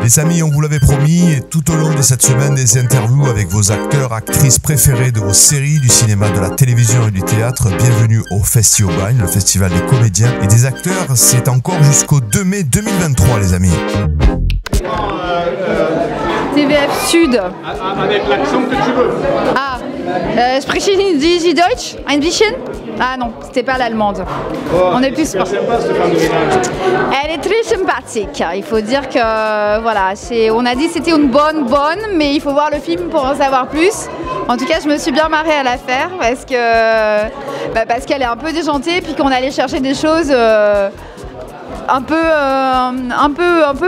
Les amis, on vous l'avait promis, tout au long de cette semaine, des interviews avec vos acteurs, actrices préférés de vos séries, du cinéma, de la télévision et du théâtre. Bienvenue au Festi-Aubagne, le festival des comédiens et des acteurs. C'est encore jusqu'au 2 mai 2023, les amis. TVF Sud. Avec l'accent que tu veux. Ah, sprechen Sie Deutsch ein bisschen? Ah non, c'était pas l'allemande. On est plus. C'est sympa cette femme de ménage. Elle est très sympathique. Il faut dire que voilà, on a dit que c'était une bonne, mais il faut voir le film pour en savoir plus. En tout cas, je me suis bien marrée à la faire parce qu'elle est un peu déjantée, puis qu'on allait chercher des choses. Un peu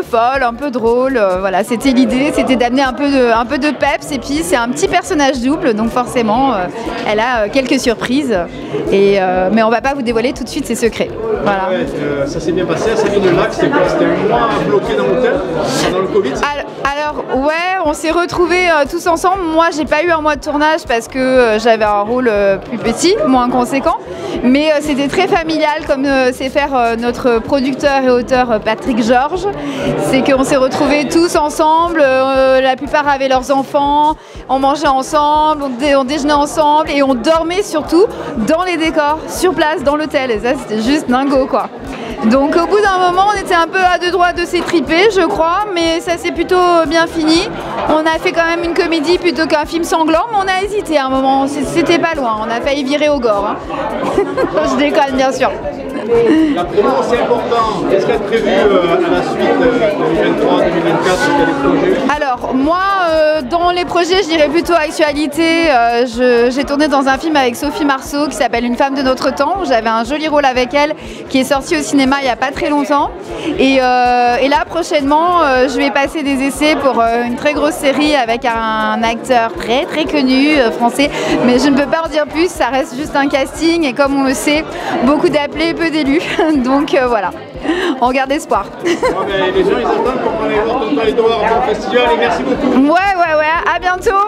folle, un peu drôle. Voilà, c'était l'idée, c'était d'amener un peu de peps. Et puis c'est un petit personnage double, donc forcément, elle a quelques surprises. Mais on va pas vous dévoiler tout de suite ses secrets. Voilà. Ouais, ça s'est bien passé à Savigny-le-Lac. C'était quoi? C'était un mois bloqué dans l'hôtel, dans le Covid. Alors ouais, on s'est retrouvés tous ensemble. Moi, j'ai pas eu un mois de tournage parce que j'avais un rôle plus petit, moins conséquent. Mais c'était très familial, comme sait faire notre producteur et auteur Patrick Georges. C'est qu'on s'est retrouvés tous ensemble, la plupart avaient leurs enfants, on mangeait ensemble, on déjeunait ensemble et on dormait surtout dans les décors, sur place, dans l'hôtel. Et ça, c'était juste dingo, quoi. Donc au bout d'un moment, on était un peu à deux doigts de s'étriper, je crois, mais ça s'est plutôt bien fini. On a fait quand même une comédie plutôt qu'un film sanglant, mais on a hésité à un moment, c'était pas loin, on a failli virer au gore. Hein. Je déconne, bien sûr. La promo, c'est important. Qu'est-ce qu'il y a de prévu à la suite 2023, 2024? Alors moi, dans les projets, je dirais plutôt actualité. J'ai tourné dans un film avec Sophie Marceau qui s'appelle Une femme de notre temps. J'avais un joli rôle avec elle qui est sorti au cinéma il n'y a pas très longtemps. Et là, prochainement, je vais passer des essais pour une très grosse série avec un acteur très très connu français. Mais je ne peux pas en dire plus, ça reste juste un casting. Et comme on le sait, beaucoup d'appelés, peu d'élus. Donc voilà, on garde espoir. Ouais, les gens, ils attendent pour aller voir ton Edouard dans le festival. Et merci beaucoup. Ouais, à bientôt.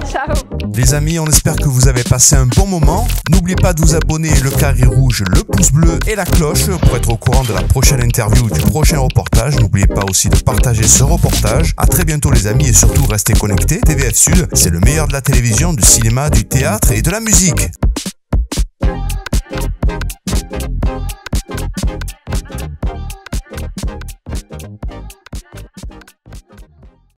Ciao. Les amis, on espère que vous avez passé un bon moment. N'oubliez pas de vous abonner, le carré rouge, le pouce bleu et la cloche pour être au courant de la prochaine interview ou du prochain reportage. N'oubliez pas aussi de partager ce reportage. À très bientôt les amis et surtout restez connectés. TVF Sud, c'est le meilleur de la télévision, du cinéma, du théâtre et de la musique.